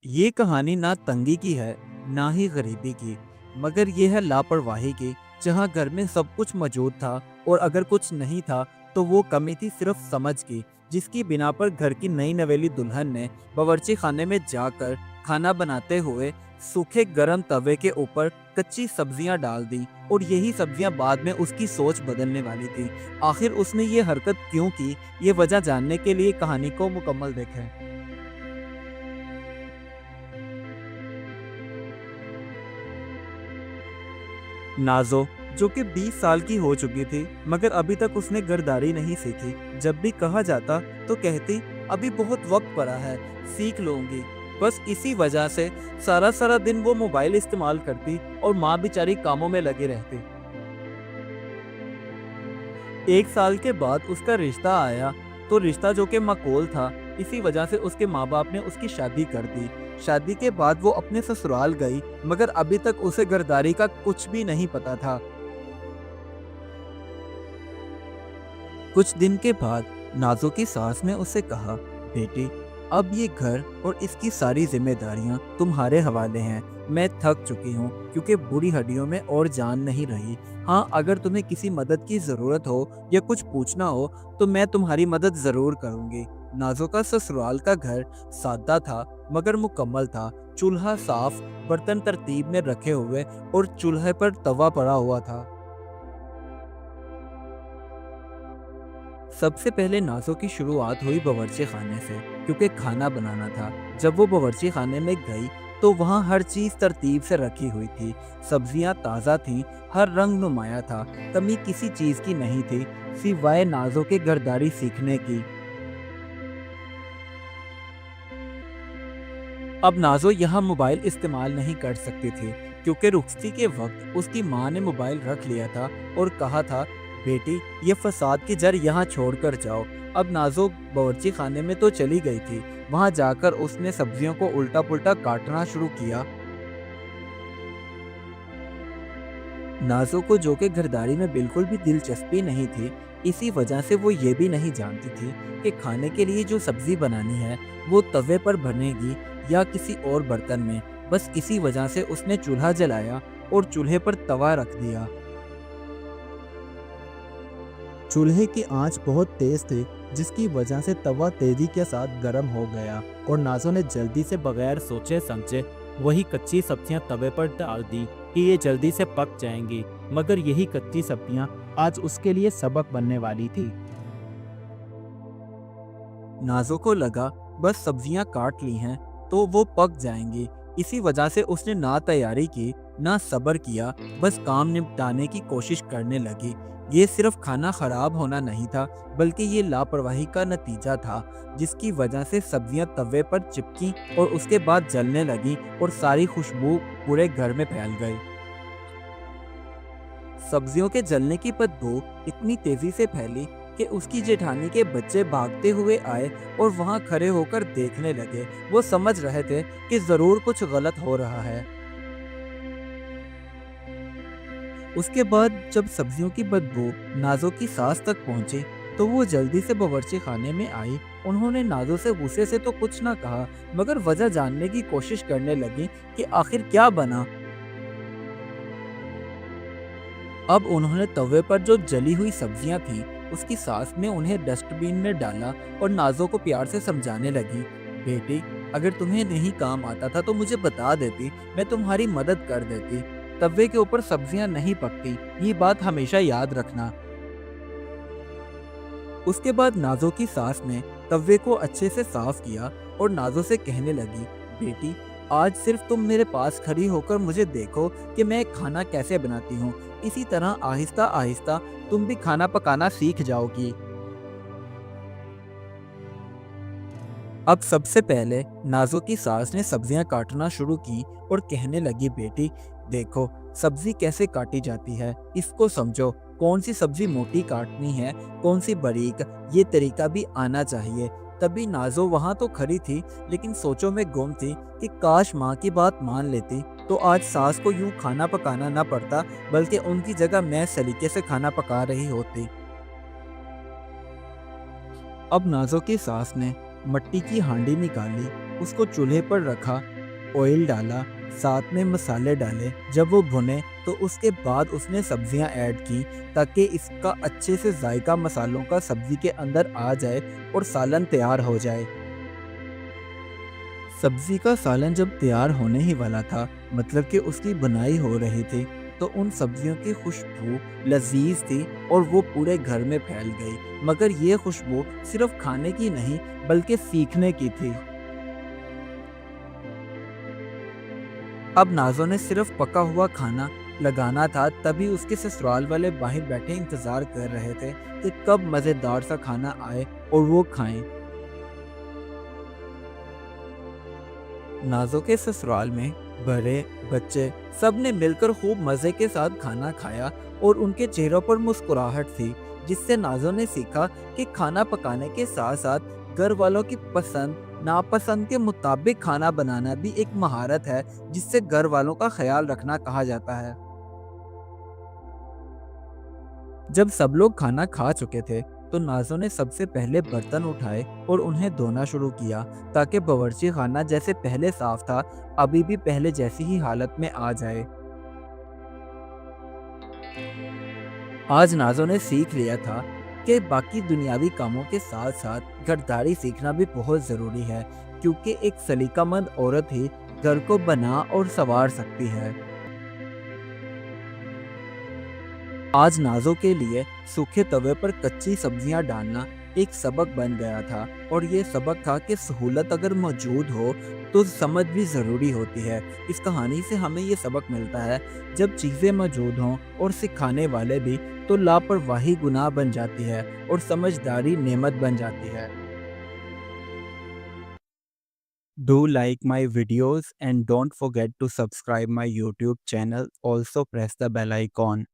ये कहानी ना तंगी की है, ना ही गरीबी की, मगर ये है लापरवाही की। जहाँ घर में सब कुछ मौजूद था और अगर कुछ नहीं था, तो वो कमी थी सिर्फ समझ की, जिसकी बिना पर घर की नई नवेली दुल्हन ने बावर्ची खाने में जाकर खाना बनाते हुए सूखे गरम तवे के ऊपर कच्ची सब्जियां डाल दी। और यही सब्जियां बाद में उसकी सोच बदलने वाली थी। आखिर उसने ये हरकत क्यों की, ये वजह जानने के लिए कहानी को मुकम्मल देखें। नाज़ो, जो कि 20 साल की हो चुकी थी, मगर अभी तक उसने गर्दारी नहीं सीखी। जब भी कहा जाता तो कहती, अभी बहुत वक्त पड़ा है, सीख लूंगी। बस इसी वजह से सारा सारा दिन वो मोबाइल इस्तेमाल करती और माँ बेचारी कामों में लगी रहती। 1 साल के बाद उसका रिश्ता आया, तो रिश्ता जो कि माकूल था, इसी वजह से उसके माँ बाप ने उसकी शादी कर दी। शादी के बाद वो अपने ससुराल गई, मगर अभी तक उसे गर्दारी का कुछ भी नहीं पता था। कुछ दिन के बाद नाजो की सास ने उससे कहा, बेटी, अब ये घर और इसकी सारी जिम्मेदारियां तुम्हारे हवाले हैं। मैं थक चुकी हूँ, क्योंकि बूढ़ी हड्डियों में और जान नहीं रही। हाँ, अगर तुम्हें किसी मदद की ज़रूरत हो या कुछ पूछना हो, तो मैं तुम्हारी मदद ज़रूर करूँगी। नाजो का ससुराल का घर सादा था, मगर मुकम्मल था। चूल्हा साफ, बर्तन तरतीब में रखे हुए और चूल्हे पर तवा पड़ा हुआ था। सबसे पहले नाज़ो की शुरुआत हुई बावर्ची खाने से, क्योंकि खाना बनाना था। जब वो बावर्ची खाने में गई, तो वहाँ हर चीज़ तरतीब से रखी हुई थी। सब्जियाँ ताज़ा थीं, हर रंग नुमाया था। कमी किसी चीज़ की नहीं थी, सिवाय नाज़ो के गर्दारी सीखने की। अब नाज़ो यहाँ मोबाइल इस्तेमाल नहीं कर सकती थी, क्योंकि रुखसती के वक्त उसकी माँ ने मोबाइल रख लिया था और कहा था, बेटी, ये फसाद की जड़ यहाँ छोड़कर जाओ। अब नाज़ो बावर्ची खाने में तो चली गई थी। वहाँ जाकर उसने सब्जियों को उल्टा पुल्टा काटना शुरू किया। नाज़ो को, जो कि घरदारी में बिल्कुल भी दिलचस्पी नहीं थी, इसी वजह से वो ये भी नहीं जानती थी कि खाने के लिए जो सब्जी बनानी है, वो तवे पर बनेगी या किसी और बर्तन में। बस इसी वजह से उसने चूल्हा जलाया और चूल्हे पर तवा रख दिया। चूल्हे की आंच बहुत तेज थी, जिसकी वजह से तवा तेजी के साथ गर्म हो गया और नाजो ने जल्दी से बगैर सोचे समझे वही कच्ची सब्जियां तवे पर डाल दी कि ये जल्दी से पक जाएंगी। मगर यही कच्ची सब्जियां आज उसके लिए सबक बनने वाली थी। नाज़ो को लगा, बस सब्जियां काट ली हैं तो वो पक जाएंगी। इसी वजह से उसने ना तैयारी की, ना सब्र किया, बस काम निपटाने की कोशिश करने लगी। ये सिर्फ खाना खराब होना नहीं था, बल्कि ये लापरवाही का नतीजा था, जिसकी वजह से सब्जियां तवे पर चिपकी और उसके बाद जलने लगी और सारी खुशबू पूरे घर में फैल गई। सब्जियों के जलने की बदबू इतनी तेजी से फैली कि उसकी जेठानी के बच्चे भागते हुए आए और वहां खड़े होकर देखने लगे। वो समझ रहे थे कि जरूर कुछ गलत हो रहा है। उसके बाद जब सब्जियों की बदबू नाजो की सांस तक पहुंची, तो वो जल्दी से बावर्ची खाने में आई। उन्होंने नाजो से गुस्से से तो कुछ ना कहा, मगर वजह जानने की कोशिश करने लगी कि आखिर क्या बना। अब उन्होंने तवे पर जो जली हुई सब्जियां थीं, उसकी सास ने उन्हें डस्टबिन में डाला और नाजो को प्यार से समझाने लगी, बेटी, अगर तुम्हें नहीं काम आता था तो मुझे बता देती, मैं तुम्हारी मदद कर देती। तवे के ऊपर सब्जियां नहीं पकती, ये बात हमेशा याद रखना। उसके बाद नाजो की सास ने तवे को अच्छे से साफ किया और नाजो से कहने लगी, बेटी, आज सिर्फ तुम मेरे पास खड़ी होकर मुझे देखो कि मैं खाना कैसे बनाती हूँ। इसी तरह आहिस्ता आहिस्ता तुम भी खाना पकाना सीख जाओगी। अब सबसे पहले नाजो की सास ने सब्जियां काटना शुरू की और कहने लगी, बेटी, देखो सब्जी कैसे काटी जाती है, इसको समझो। कौन सी सब्जी मोटी काटनी है, कौन सी बारीक, ये तरीका भी आना चाहिए। तभी नाजो वहां तो खड़ी थी, लेकिन सोचों में गुम थी कि काश माँ की बात मान लेती, तो आज सास को यूं खाना पकाना ना पड़ता, बल्कि उनकी जगह मैं सलीके से खाना पका रही होती। अब नाजो की सास ने मट्टी की हांडी निकाली, उसको चूल्हे पर रखा, ऑयल डाला, साथ में मसाले डाले। जब वो भुने तो उसके बाद उसने सब्जियां ऐड की ताकि इसका अच्छे से जायका मसालों का सब्जी के अंदर आ जाए और सालन तैयार हो जाए। सब्जी का सालन जब तैयार होने ही वाला था, मतलब कि उसकी बुनाई हो रही थी, तो उन सब्जियों की खुशबू लजीज थी और वो पूरे घर में फैल गई। मगर ये खुशबू सिर्फ खाने की नहीं बल्कि सीखने की थी। अब नाज़ो ने सिर्फ पका हुआ खाना लगाना था, तभी उसके ससुराल वाले बाहर बैठे इंतजार कर रहे थे कि कब मज़ेदार सा खाना आए और वो खाएं। नाज़ो के ससुराल में बड़े, बच्चे सब ने मिलकर खूब मज़े के साथ खाना खाया और उनके चेहरों पर मुस्कुराहट थी, जिससे नाज़ो ने सीखा कि खाना पकाने के साथ-साथ घर वालों की पसंद, नापसंद के मुताबिक खाना बनाना भी एक महारत है, जिससे घर वालों का ख़्याल रखना कहा जाता है। जब सब लोग खाना खा चुके थे, तो नाज़ो ने सबसे पहले बर्तन उठाए और उन्हें धोना शुरू किया, ताकि बावर्ची खाना जैसे पहले साफ था, अभी भी पहले जैसी ही हालत में आ जाए। आज नाज़ो ने सीख लिया था कि बाकी दुनियावी कामों के साथ-साथ घरदारी सीखना भी बहुत ज़रूरी है, क्योंकि एक सलीकामंद औरत ही घर को बना और संवार सकती है। आज नाज़ों के लिए सूखे तवे पर कच्ची सब्जियां डालना एक सबक बन गया था, और ये सबक था कि सहूलत अगर मौजूद हो तो समझ भी ज़रूरी होती है। इस कहानी से हमें ये सबक मिलता है, जब चीज़ें मौजूद हों और सिखाने वाले भी, तो लापरवाही गुनाह बन जाती है और समझदारी नेमत बन जाती है। Do like my videos and don't forget to subscribe my YouTube channel. Also press the bell icon.